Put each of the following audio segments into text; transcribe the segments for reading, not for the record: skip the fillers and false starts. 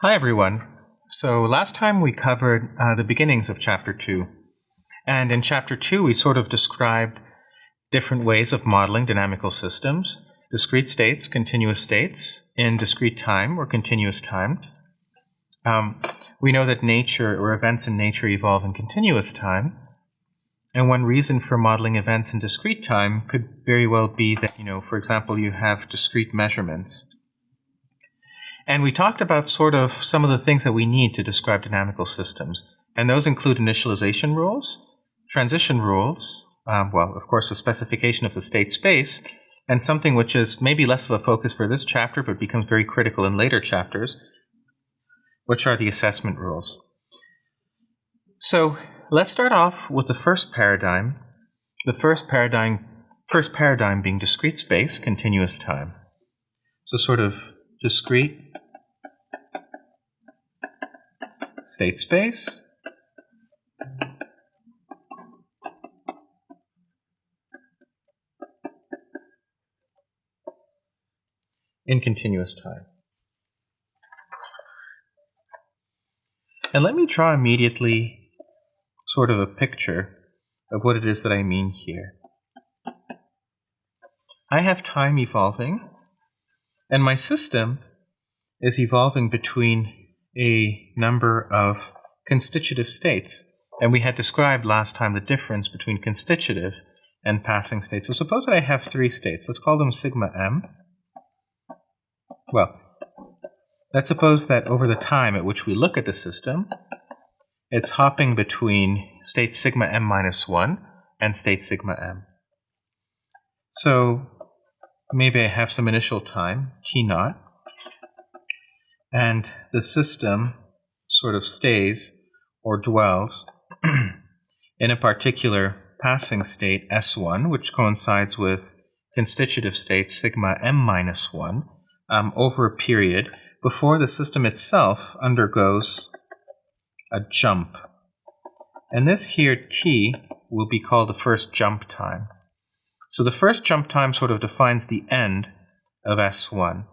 Hi everyone. So last time we covered the beginnings of Chapter 2. And in Chapter 2 we sort of described different ways of modeling dynamical systems. Discrete states, continuous states, in discrete time or continuous time. We know that nature or events in nature evolve in continuous time. And one reason for modeling events in discrete time could very well be that, for example, you have discrete measurements. And we talked about sort of some of the things that we need to describe dynamical systems. And those include initialization rules, transition rules, of course, a specification of the state space, and something which is maybe less of a focus for this chapter, but becomes very critical in later chapters, which are the assessment rules. So let's start off with the first paradigm. The first paradigm being discrete space, continuous time. So sort of discrete state space in continuous time. And let me draw immediately sort of a picture of what it is that I mean here. I have time evolving, and my system is evolving between a number of constitutive states. And we had described last time the difference between constitutive and passing states. So suppose that I have three states. Let's call them sigma m. Well, let's suppose that over the time at which we look at the system, it's hopping between state sigma m minus 1 and state sigma m. So maybe I have some initial time, t0, and the system sort of stays or dwells in a particular passing state S1, which coincides with constitutive state sigma m minus 1, over a period before the system itself undergoes a jump. And this here, t, will be called the first jump time. So the first jump time sort of defines the end of S1.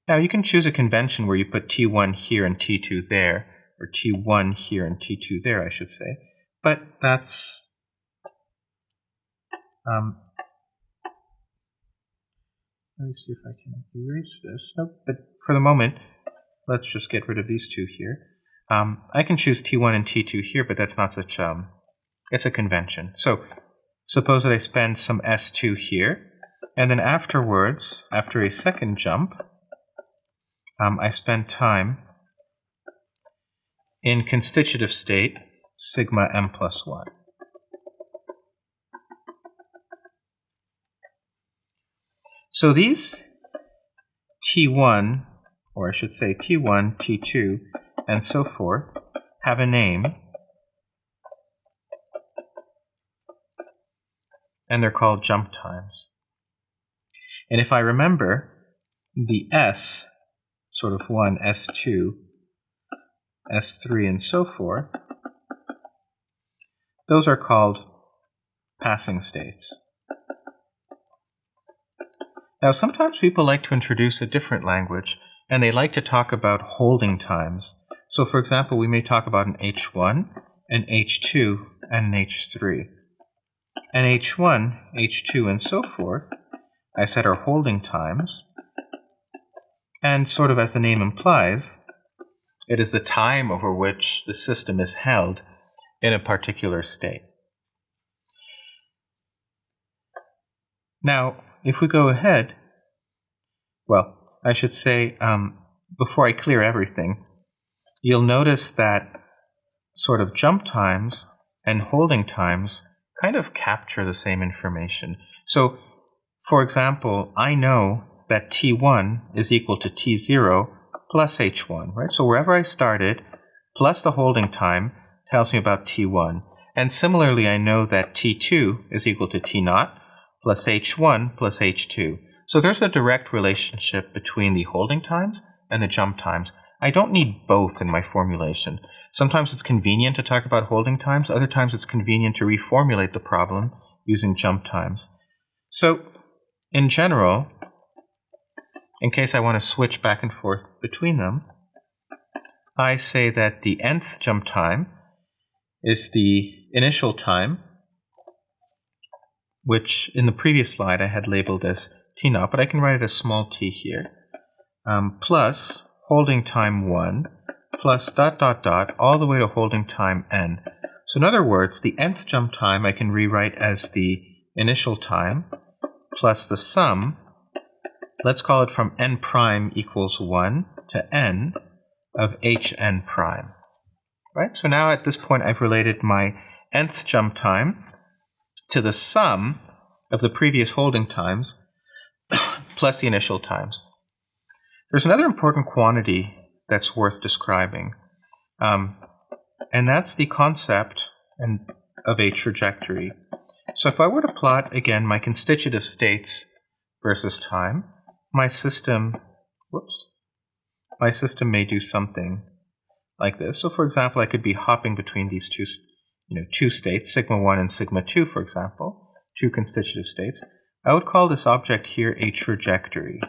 Now you can choose a convention where you put t1 here and t2 there, or t1 here and t2 there, I should say. But that's let me see if I can erase this. Nope, but for the moment, let's just get rid of these two here. I can choose t1 and t2 here, but that's not such it's a convention. So suppose that I spend some s2 here, and then afterwards, after a second jump, I spend time in constitutive state sigma m plus 1. So these t1, or I should say t1, t2, and so forth, have a name, and they're called jump times. And if I remember, the s, sort of 1, s2, s3, and so forth, those are called passing states. Now, sometimes people like to introduce a different language, and they like to talk about holding times. So, for example, we may talk about an H1, an H2, and an H3. And H1, H2, and so forth, I said, are holding times. And sort of as the name implies, it is the time over which the system is held in a particular state. Now, if we go ahead, well, I should say, before I clear everything, you'll notice that sort of jump times and holding times kind of capture the same information. So, for example, I know that t1 is equal to t0 plus h1, right? So wherever I started, plus the holding time tells me about t1. And similarly, I know that t2 is equal to t0 plus h1 plus h2. So there's a direct relationship between the holding times and the jump times. I don't need both in my formulation. Sometimes it's convenient to talk about holding times. Other times it's convenient to reformulate the problem using jump times. So in general, in case I want to switch back and forth between them, I say that the nth jump time is the initial time, which in the previous slide I had labeled as t0, but I can write it as small t here, plus holding time 1, plus ... all the way to holding time n. So in other words, the nth jump time I can rewrite as the initial time plus the sum, let's call it from n prime equals 1 to n of hn prime. Right? So now at this point I've related my nth jump time to the sum of the previous holding times plus the initial times. There's another important quantity that's worth describing, and that's the concept of a trajectory. So if I were to plot, again, my constitutive states versus time, my system may do something like this. So for example, I could be hopping between these two states, sigma 1 and sigma 2, for example, two constitutive states. I would call this object here a trajectory.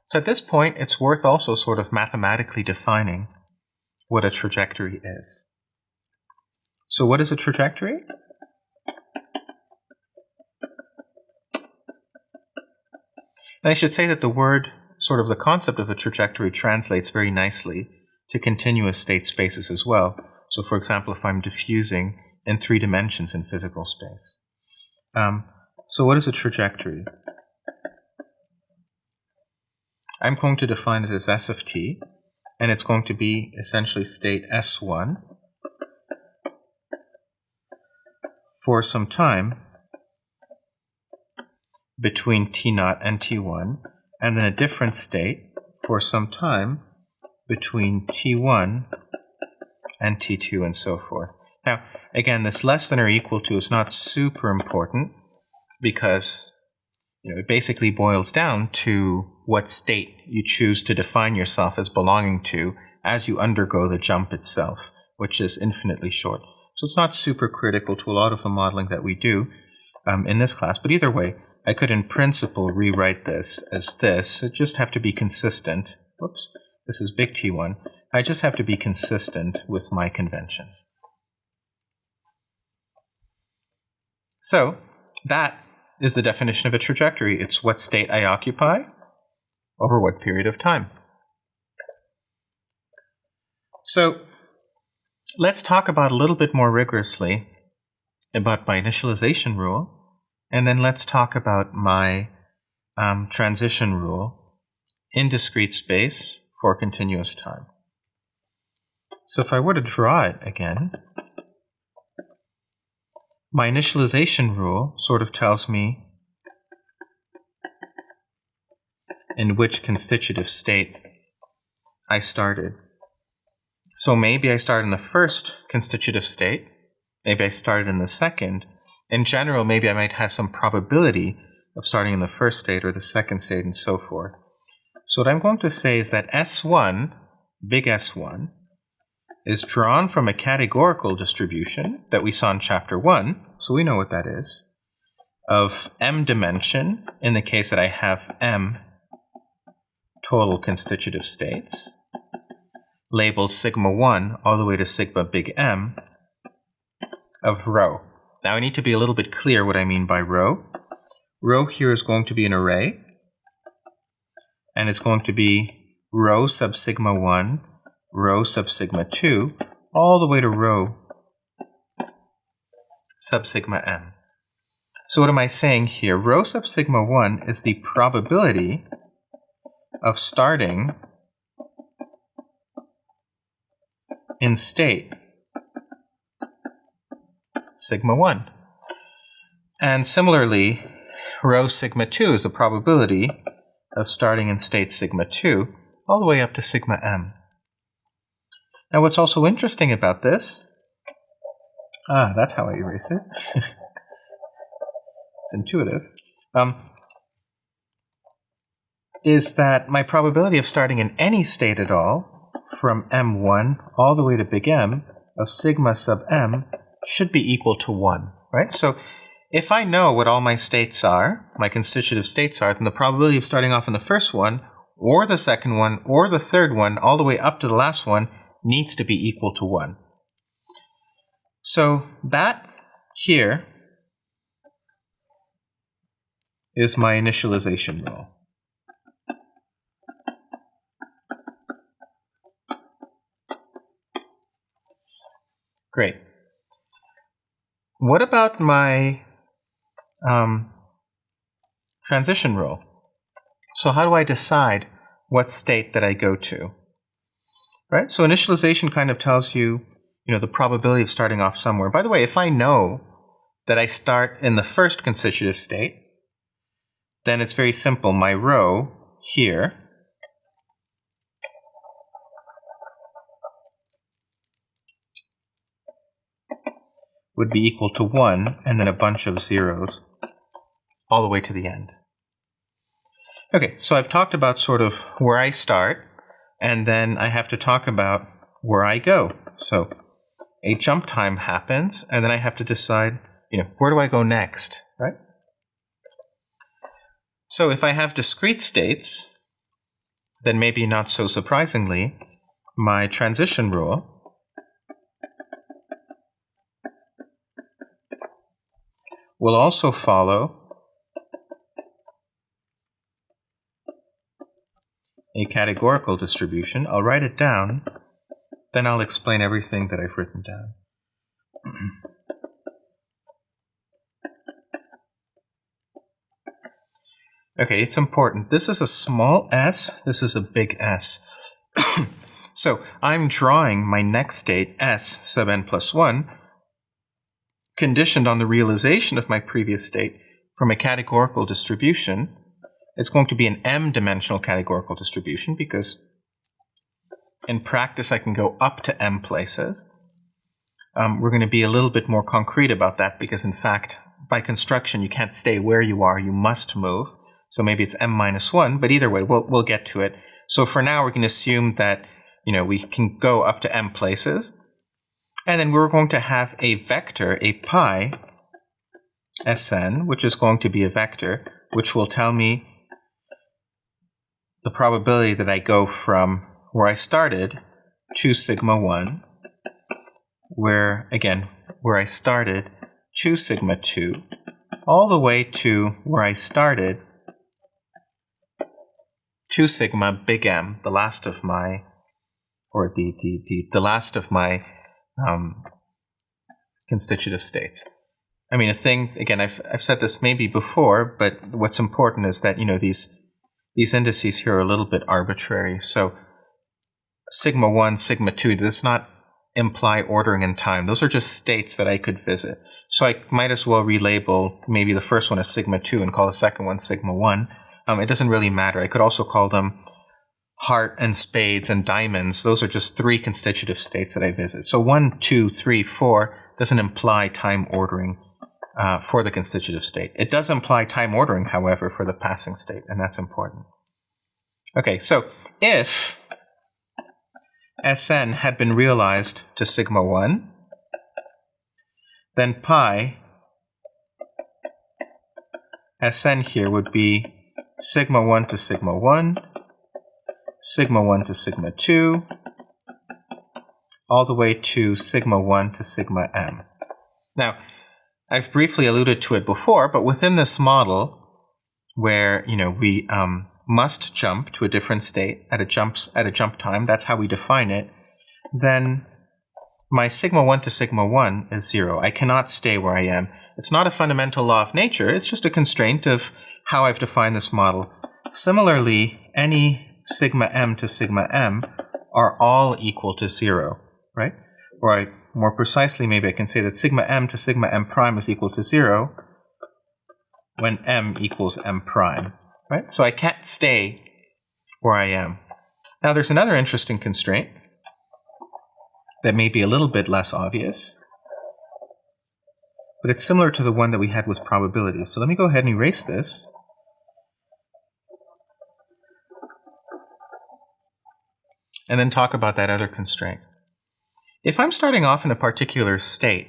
So at this point, it's worth also sort of mathematically defining what a trajectory is. So what is a trajectory? And I should say that the word, sort of the concept of a trajectory, translates very nicely to continuous state spaces as well. So for example, if I'm diffusing in 3 dimensions in physical space. So what is a trajectory? I'm going to define it as S of t, and it's going to be essentially state S1 for some time between t0 and t1, and then a different state for some time between t1 and t2 and so forth. Now, again, this less than or equal to is not super important because it basically boils down to what state you choose to define yourself as belonging to as you undergo the jump itself, which is infinitely short. So it's not super critical to a lot of the modeling that we do in this class, but either way, I could in principle rewrite this as this. I just have to be consistent. Whoops, this is big T1. I just have to be consistent with my conventions. So that is the definition of a trajectory. It's what state I occupy over what period of time. So let's talk about a little bit more rigorously about my initialization rule, and then let's talk about my transition rule in discrete space for continuous time. So if I were to draw it again, my initialization rule sort of tells me in which constitutive state I started. So maybe I start in the first constitutive state, maybe I started in the second. In general, maybe I might have some probability of starting in the first state or the second state and so forth. So what I'm going to say is that S1, big S1, is drawn from a categorical distribution that we saw in Chapter 1, so we know what that is, of m dimension, in the case that I have m total constitutive states, labeled sigma 1 all the way to sigma big M of rho. Now I need to be a little bit clear what I mean by rho. Rho here is going to be an array, and it's going to be rho sub sigma 1, rho sub sigma 2, all the way to rho sub sigma m. So what am I saying here? Rho sub sigma 1 is the probability of starting in state sigma 1. And similarly, rho sigma 2 is the probability of starting in state sigma 2 all the way up to sigma m. Now what's also interesting about this, that's how I erase it. It's intuitive. Is that my probability of starting in any state at all, from m1 all the way to big M, of sigma sub m, should be equal to 1, right? So if I know what all my states are, my constitutive states are, then the probability of starting off in the first one or the second one, or the third one, all the way up to the last one, needs to be equal to 1. So that here is my initialization rule. Great. What about my transition rule? So how do I decide what state that I go to? Right? So initialization kind of tells you, the probability of starting off somewhere. By the way, if I know that I start in the first constitutive state, then it's very simple. My row here would be equal to 1, and then a bunch of zeros all the way to the end. Okay, so I've talked about sort of where I start, and then I have to talk about where I go. So a jump time happens, and then I have to decide, where do I go next, right? So if I have discrete states, then maybe not so surprisingly, my transition rule will also follow a categorical distribution. I'll write it down, then I'll explain everything that I've written down. Okay, it's important. This is a small s, this is a big S. So I'm drawing my next state, s sub n plus 1, conditioned on the realization of my previous state from a categorical distribution. It's going to be an m-dimensional categorical distribution because in practice I can go up to m places. We're going to be a little bit more concrete about that because in fact, by construction, you can't stay where you are, you must move. So maybe it's m minus 1, but either way, we'll get to it. So for now, we're going to assume that, we can go up to m places. And then we're going to have a vector, a pi Sn, which is going to be a vector, which will tell me the probability that I go from where I started to sigma 1, where I started to sigma 2, all the way to where I started to sigma big M, the last of my, or the last of my constitutive states. I mean, a thing, again, I've said this maybe before, but what's important is that, these indices here are a little bit arbitrary. So sigma 1, sigma 2 does not imply ordering in time. Those are just states that I could visit. So I might as well relabel maybe the first one as sigma 2 and call the second one sigma 1. It doesn't really matter. I could also call them heart and spades and diamonds. Those are just 3 constitutive states that I visit. So 1, 2, 3, 4 doesn't imply time ordering for the constitutive state. It does imply time ordering, however, for the passing state, and that's important. Okay, so if Sn had been realized to sigma 1, then pi Sn here would be sigma 1 to sigma 1, sigma 1 to sigma 2, all the way to sigma 1 to sigma m. Now, I've briefly alluded to it before, but within this model, where we must jump to a different state at a jump time, that's how we define it, then my sigma 1 to sigma 1 is 0. I cannot stay where I am. It's not a fundamental law of nature, it's just a constraint of how I've defined this model. Similarly, any sigma m to sigma m are all equal to 0, right? Or more precisely, maybe I can say that sigma m to sigma m prime is equal to 0 when m equals m prime, right? So I can't stay where I am. Now there's another interesting constraint that may be a little bit less obvious, but it's similar to the one that we had with probability. So let me go ahead and erase this. And then talk about that other constraint. If I'm starting off in a particular state,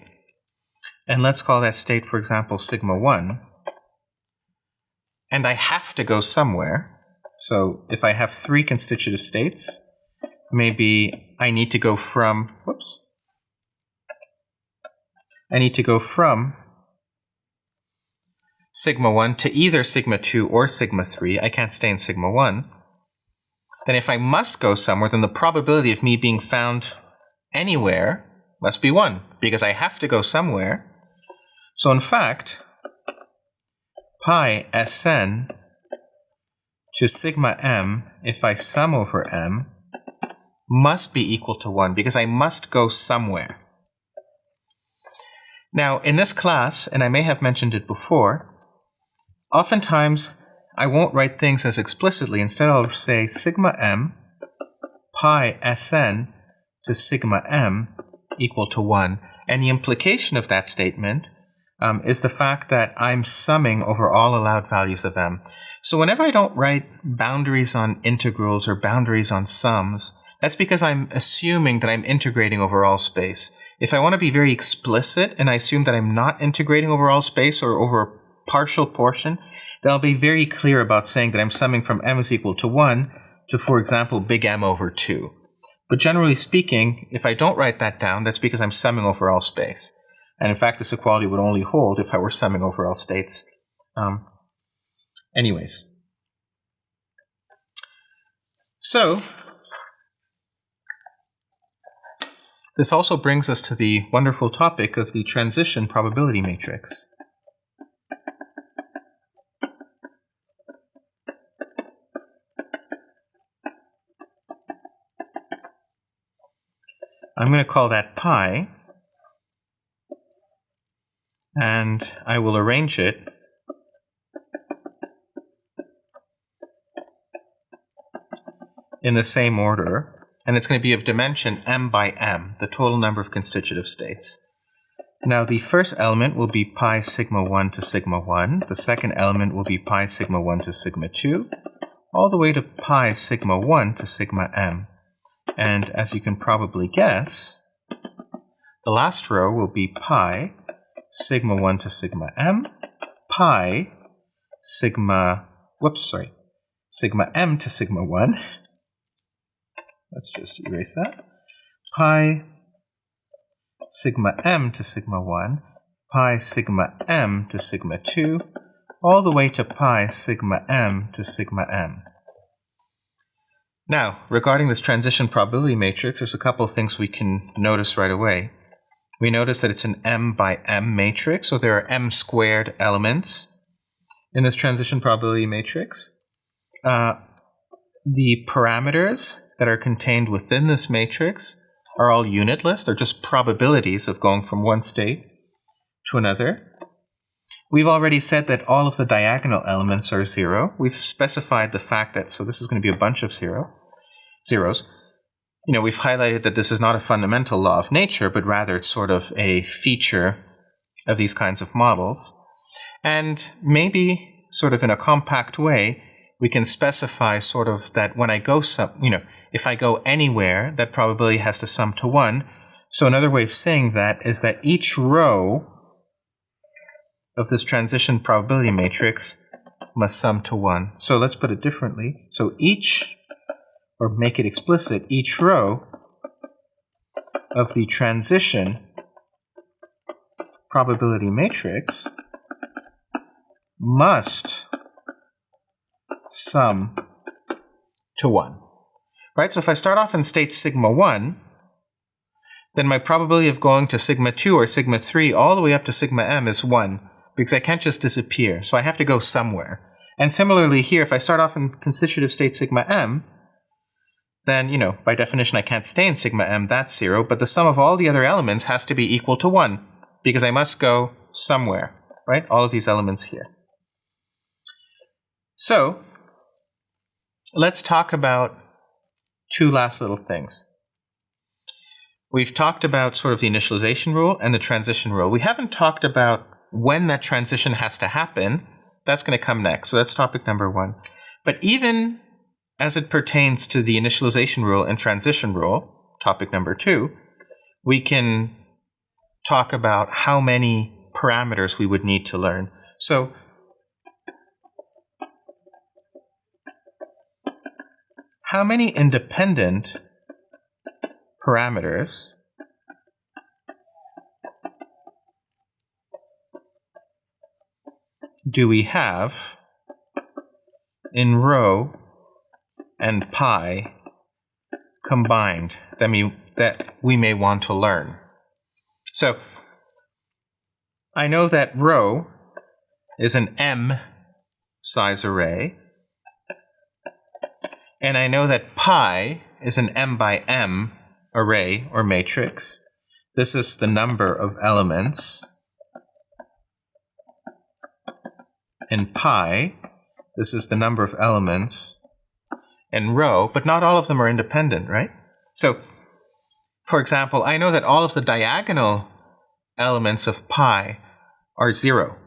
and let's call that state, for example, sigma 1, and I have to go somewhere, So if I have 3 constitutive states, maybe I need to go from, sigma 1 to either sigma 2 or sigma 3. I can't stay in sigma 1. Then if I must go somewhere, then the probability of me being found anywhere must be 1, because I have to go somewhere. So in fact, pi Sn to sigma m, if I sum over m, must be equal to 1, because I must go somewhere. Now, in this class, and I may have mentioned it before, oftentimes I won't write things as explicitly. Instead, I'll say sigma m pi Sn to sigma m equal to 1. And the implication of that statement is the fact that I'm summing over all allowed values of m. So whenever I don't write boundaries on integrals or boundaries on sums, that's because I'm assuming that I'm integrating over all space. If I want to be very explicit and I assume that I'm not integrating over all space or over a partial portion, then I'll be very clear about saying that I'm summing from m is equal to 1 to, for example, big M over 2. But generally speaking, if I don't write that down, that's because I'm summing over all space. And in fact, this equality would only hold if I were summing over all states. Anyways. So, this also brings us to the wonderful topic of the transition probability matrix. I'm going to call that pi, and I will arrange it in the same order, and it's going to be of dimension m by m, the total number of constitutive states. Now the first element will be pi sigma 1 to sigma 1, the second element will be pi sigma 1 to sigma 2, all the way to pi sigma 1 to sigma m. And as you can probably guess, the last row will be pi sigma 1 to sigma m, pi sigma m to sigma 1. Let's just erase that. Pi sigma m to sigma 1, pi sigma m to sigma 2, all the way to pi sigma m to sigma m. Now, regarding this transition probability matrix, there's a couple of things we can notice right away. We notice that it's an m by m matrix, so there are m squared elements in this transition probability matrix. The parameters that are contained within this matrix are all unitless. They're just probabilities of going from one state to another. We've already said that all of the diagonal elements are 0. We've specified the fact that, so this is going to be a bunch of zeros. We've highlighted that this is not a fundamental law of nature, but rather it's sort of a feature of these kinds of models. And maybe sort of in a compact way, we can specify sort of that when I go if I go anywhere, that probability has to sum to 1. So another way of saying that is that each row of this transition probability matrix must sum to 1. So let's put it differently. So make it explicit, each row of the transition probability matrix must sum to 1. Right? So if I start off in state sigma 1, then my probability of going to sigma 2 or sigma 3 all the way up to sigma m is 1, because I can't just disappear. So I have to go somewhere. And similarly here, if I start off in constitutive state sigma m, then, by definition I can't stay in sigma m, that's 0, but the sum of all the other elements has to be equal to 1, because I must go somewhere, right? All of these elements here. So, let's talk about two last little things. We've talked about sort of the initialization rule and the transition rule. We haven't talked about when that transition has to happen. That's going to come next. So that's topic number 1. But even as it pertains to the initialization rule and transition rule, topic number 2, we can talk about how many parameters we would need to learn. So how many independent parameters do we have in rho and pi combined that we may want to learn? So I know that rho is an M size array, and I know that pi is an M by M array or matrix. This is the number of elements in pi. This is the number of elements in rho, but not all of them are independent, right? So, for example, I know that all of the diagonal elements of pi are 0.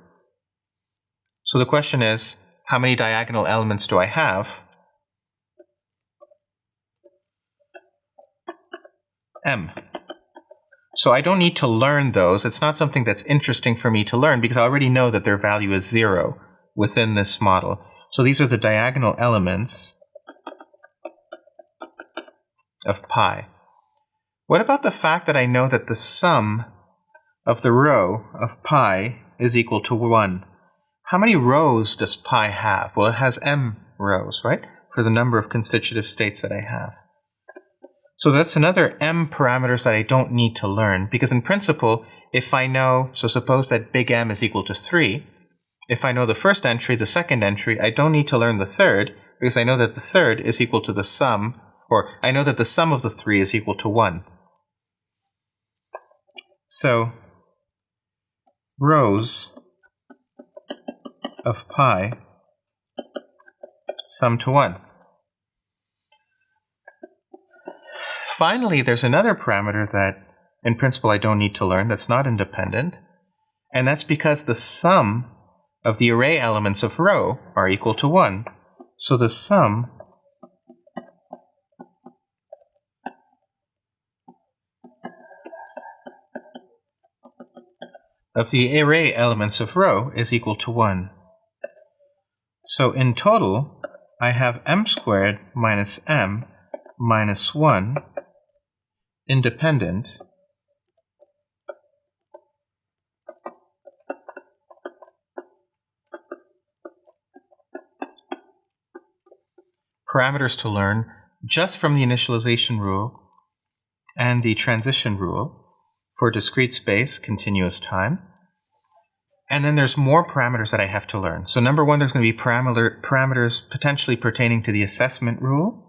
So the question is, how many diagonal elements do I have? M. So I don't need to learn those. It's not something that's interesting for me to learn because I already know that their value is 0 within this model. So these are the diagonal elements of pi. What about the fact that I know that the sum of the row of pi is equal to 1? How many rows does pi have? Well, it has m rows, right? For the number of constitutive states that I have. So that's another m parameters that I don't need to learn, because in principle, if I know, so suppose that big M is equal to 3, if I know the first entry, the second entry, I don't need to learn the third, because I know that the third is equal to the sum, or I know that the sum of the 3 is equal to 1. So rows of pi sum to 1. Finally, there's another parameter that, in principle, I don't need to learn that's not independent, and that's because the sum of the array elements of row are equal to 1. So the sum of the array elements of row is equal to 1. So in total, I have m squared minus m minus 1 independent parameters to learn just from the initialization rule and the transition rule for discrete space, continuous time. And then there's more parameters that I have to learn. So number one, there's going to be parameters potentially pertaining to the assessment rule.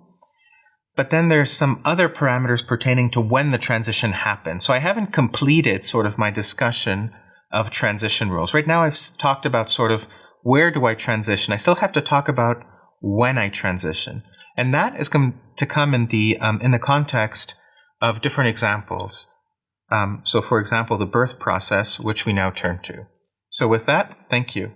But then there's some other parameters pertaining to when the transition happens. So I haven't completed sort of my discussion of transition rules. Right now I've talked about sort of where do I transition. I still have to talk about when I transition. And that is going to come in the context of different examples. So for example, the birth process, which we now turn to. So with that, thank you.